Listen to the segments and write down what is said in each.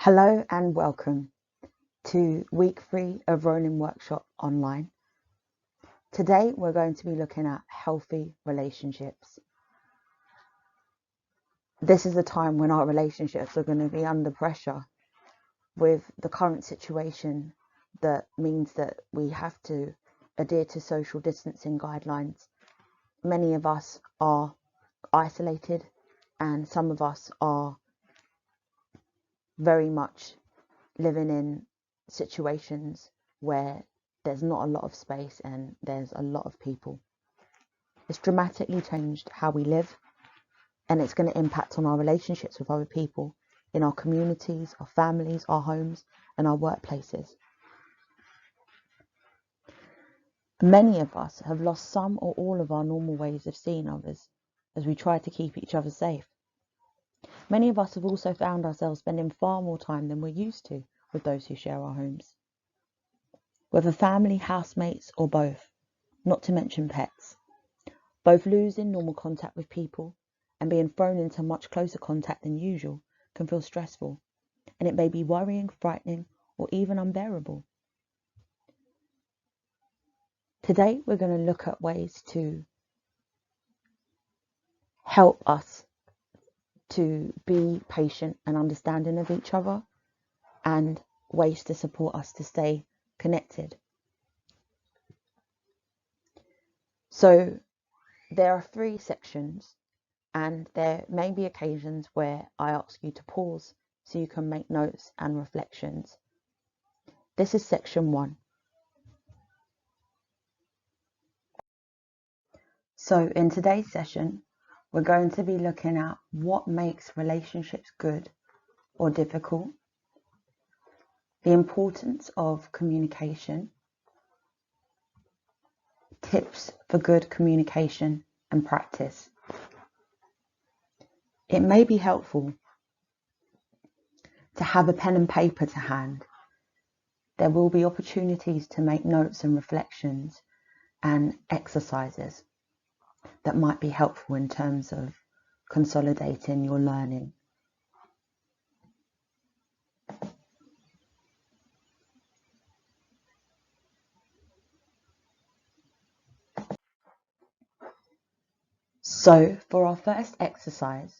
Hello and welcome to week 3 of Rolling Workshop Online. Today we're going to be looking at healthy relationships. This is a time when our relationships are going to be under pressure with the current situation that means that we have to adhere to social distancing guidelines. Many of us are isolated and some of us are very much living in situations where there's not a lot of space and there's a lot of people. It's dramatically changed how we live, and it's going to impact on our relationships with other people in our communities, our families, our homes, and our workplaces. Many of us have lost some or all of our normal ways of seeing others as we try to keep each other safe. Many of us have also found ourselves spending far more time than we're used to with those who share our homes. Whether family, housemates, or both, not to mention pets. Both losing normal contact with people and being thrown into much closer contact than usual can feel stressful, and it may be worrying, frightening, or even unbearable. Today, we're going to look at ways to help us to be patient and understanding of each other, and ways to support us to stay connected. So there are 3 sections, and there may be occasions where I ask you to pause so you can make notes and reflections. This is section 1. So in today's session, we're going to be looking at what makes relationships good or difficult, the importance of communication, tips for good communication and practice. It may be helpful to have a pen and paper to hand. There will be opportunities to make notes and reflections and exercises that might be helpful in terms of consolidating your learning. So for our first exercise,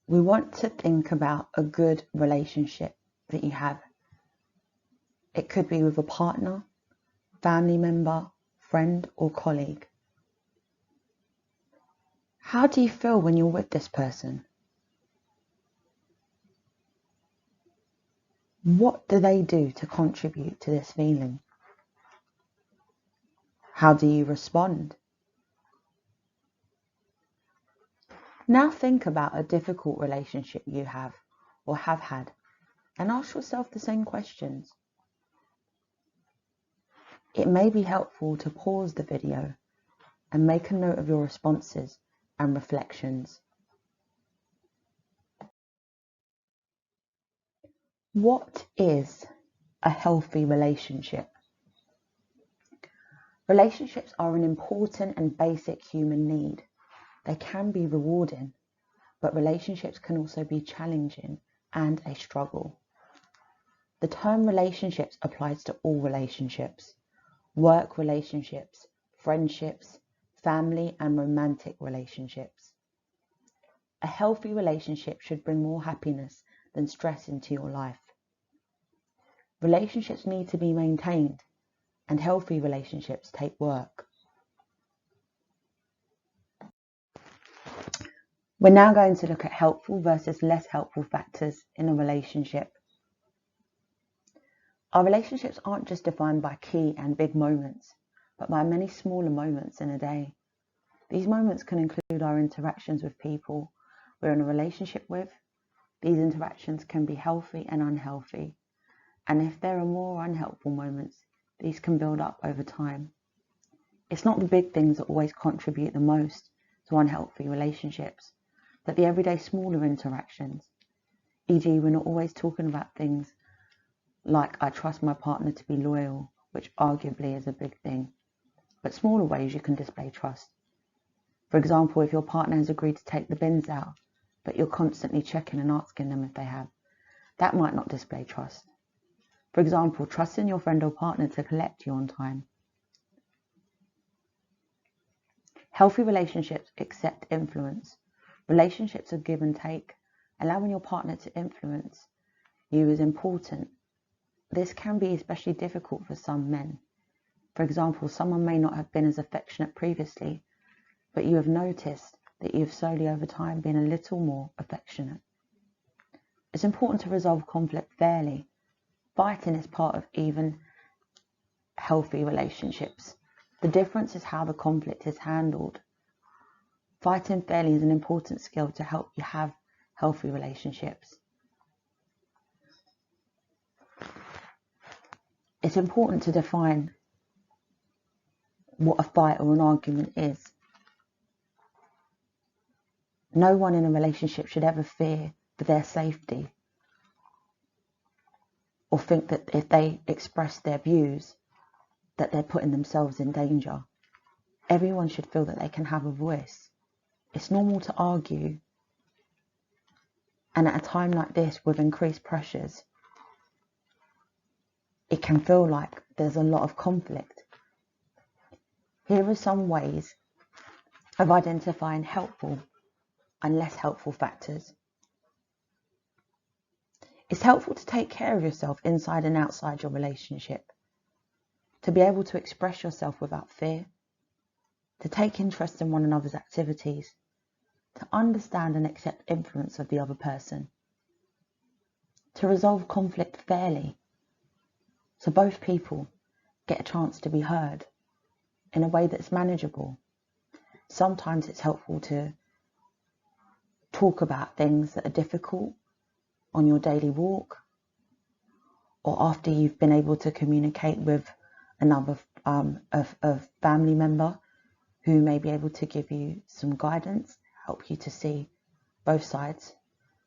we want to think about a good relationship that you have. It could be with a partner, family member, friend, or colleague. How do you feel when you're with this person? What do they do to contribute to this feeling? How do you respond? Now think about a difficult relationship you have or have had, and ask yourself the same questions. It may be helpful to pause the video and make a note of your responses and reflections. What is a healthy relationship? Relationships are an important and basic human need. They can be rewarding, but relationships can also be challenging and a struggle. The term relationships applies to all relationships: work relationships, friendships, family and romantic relationships. A healthy relationship should bring more happiness than stress into your life. Relationships need to be maintained, and healthy relationships take work. We're now going to look at helpful versus less helpful factors in a relationship. Our relationships aren't just defined by key and big moments, but by many smaller moments in a day. These moments can include our interactions with people we're in a relationship with. These interactions can be healthy and unhealthy, and if there are more unhelpful moments, these can build up over time. It's not the big things that always contribute the most to unhealthy relationships, but the everyday smaller interactions. E.g., we're not always talking about things like I trust my partner to be loyal, which arguably is a big thing, but smaller ways you can display trust. For example, if your partner has agreed to take the bins out but you're constantly checking and asking them if they have. That might not display trust. For example, trusting your friend or partner to collect you on time. Healthy relationships accept influence. Relationships are give and take. Allowing your partner to influence you is important. This can be especially difficult for some men. For example, someone may not have been as affectionate previously, but you have noticed that you have slowly over time been a little more affectionate. It's important to resolve conflict fairly. Fighting is part of even healthy relationships. The difference is how the conflict is handled. Fighting fairly is an important skill to help you have healthy relationships. It's important to define what a fight or an argument is. No one in a relationship should ever fear for their safety or think that if they express their views that they're putting themselves in danger. Everyone should feel that they can have a voice. It's normal to argue, and at a time like this with increased pressures, it can feel like there's a lot of conflict. Here are some ways of identifying helpful and less helpful factors. It's helpful to take care of yourself inside and outside your relationship, to be able to express yourself without fear, to take interest in one another's activities, to understand and accept influence of the other person, to resolve conflict fairly, so both people get a chance to be heard in a way that's manageable. Sometimes it's helpful to talk about things that are difficult on your daily walk, or after you've been able to communicate with another family member who may be able to give you some guidance, help you to see both sides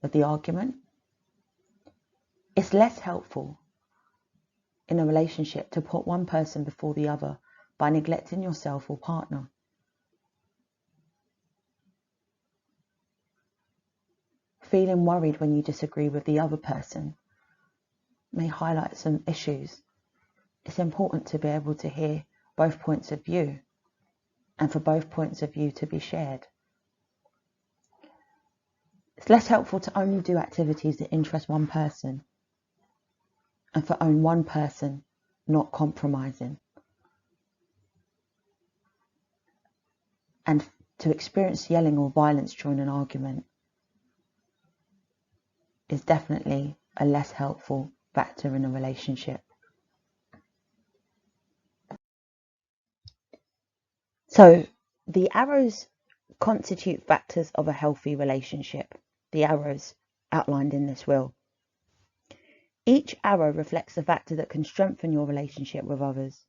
of the argument. It's less helpful in a relationship to put one person before the other by neglecting yourself or partner. Feeling worried when you disagree with the other person may highlight some issues. It's important to be able to hear both points of view and for both points of view to be shared. It's less helpful to only do activities that interest one person and for only one person not compromising. And to experience yelling or violence during an argument is definitely a less helpful factor in a relationship. So the arrows constitute factors of a healthy relationship, the arrows outlined in this wheel. Each arrow reflects a factor that can strengthen your relationship with others.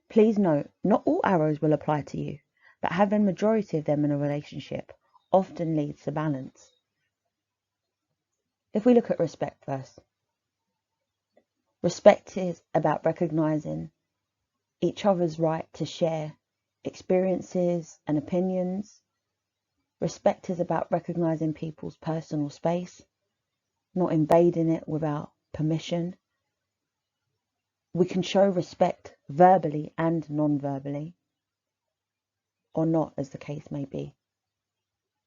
Please note, not all arrows will apply to you, but having a majority of them in a relationship often leads to balance. If we look at respect first, respect is about recognizing each other's right to share experiences and opinions. Respect is about recognizing people's personal space, not invading it without permission. We can show respect verbally and non-verbally, or not, as the case may be.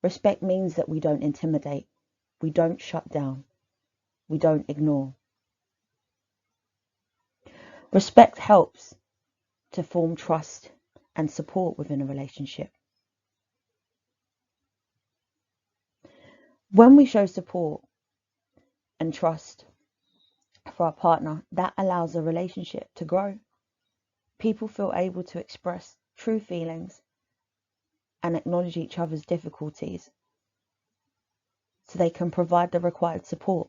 Respect means that we don't intimidate, we don't shut down, we don't ignore. Respect helps to form trust and support within a relationship. When we show support and trust for our partner, that allows a relationship to grow. People feel able to express true feelings and acknowledge each other's difficulties so they can provide the required support.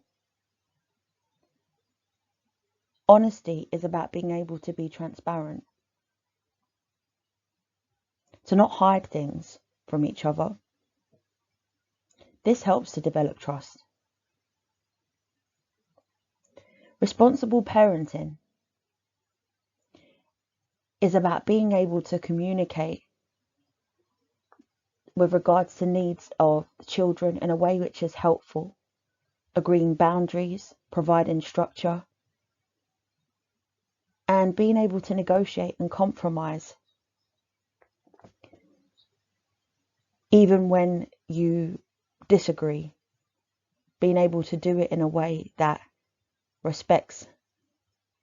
Honesty is about being able to be transparent, to not hide things from each other. This helps to develop trust. Responsible parenting is about being able to communicate with regards to needs of children in a way which is helpful, agreeing boundaries, providing structure, and being able to negotiate and compromise even when you disagree, being able to do it in a way that respects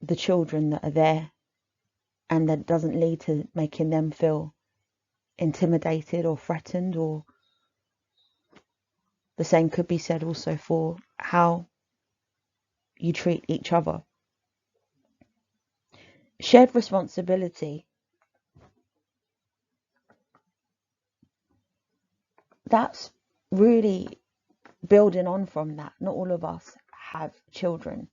the children that are there and that doesn't lead to making them feel intimidated or threatened. Or the same could be said also for how you treat each other. Shared responsibility. That's really building on from that. Not all of us have children.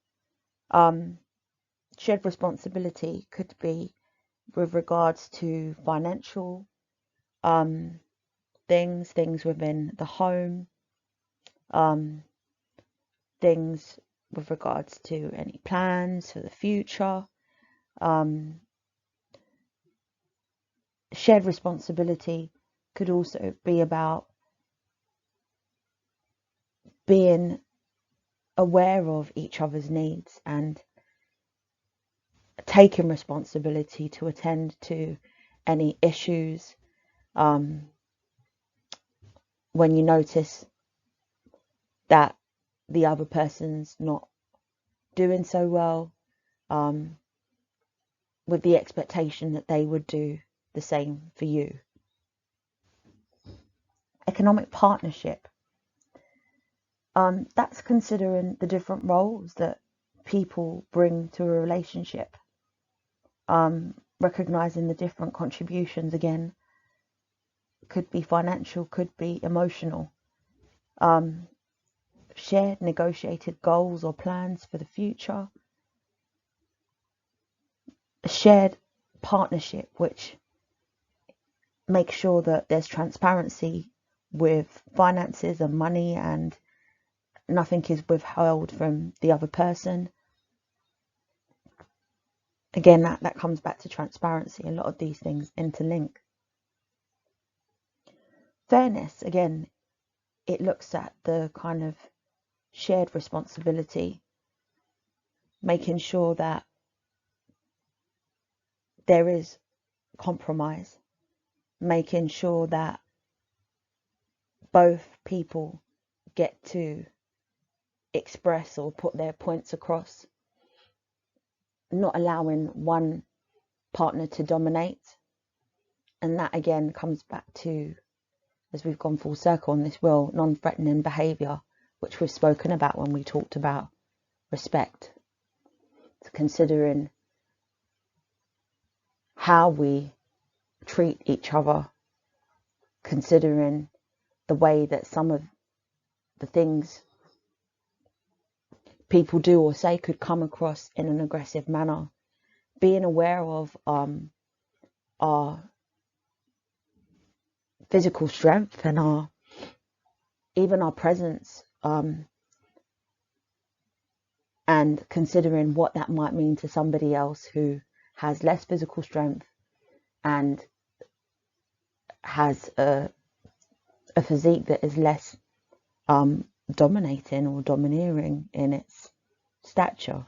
Shared responsibility could be with regards to financial things within the home, things with regards to any plans for the future. Shared responsibility could also be about being aware of each other's needs and taking responsibility to attend to any issues when you notice that the other person's not doing so well, with the expectation that they would do the same for you. Economic partnership. That's considering the different roles that people bring to a relationship, recognizing the different contributions. Again, could be financial, could be emotional. Shared negotiated goals or plans for the future. A shared partnership which makes sure that there's transparency with finances and money and nothing is withheld from the other person. Again, that comes back to transparency. A lot of these things interlink. Fairness, again, it looks at the kind of shared responsibility, making sure that there is compromise, making sure that both people get to express or put their points across, not allowing one partner to dominate. And that again comes back to, as we've gone full circle on this wheel, non-threatening behaviour, which we've spoken about when we talked about respect. So considering how we treat each other, considering the way that some of the things people do or say could come across in an aggressive manner, being aware of our physical strength and even our presence, and considering what that might mean to somebody else who has less physical strength and has a physique that is less dominating or domineering in its stature.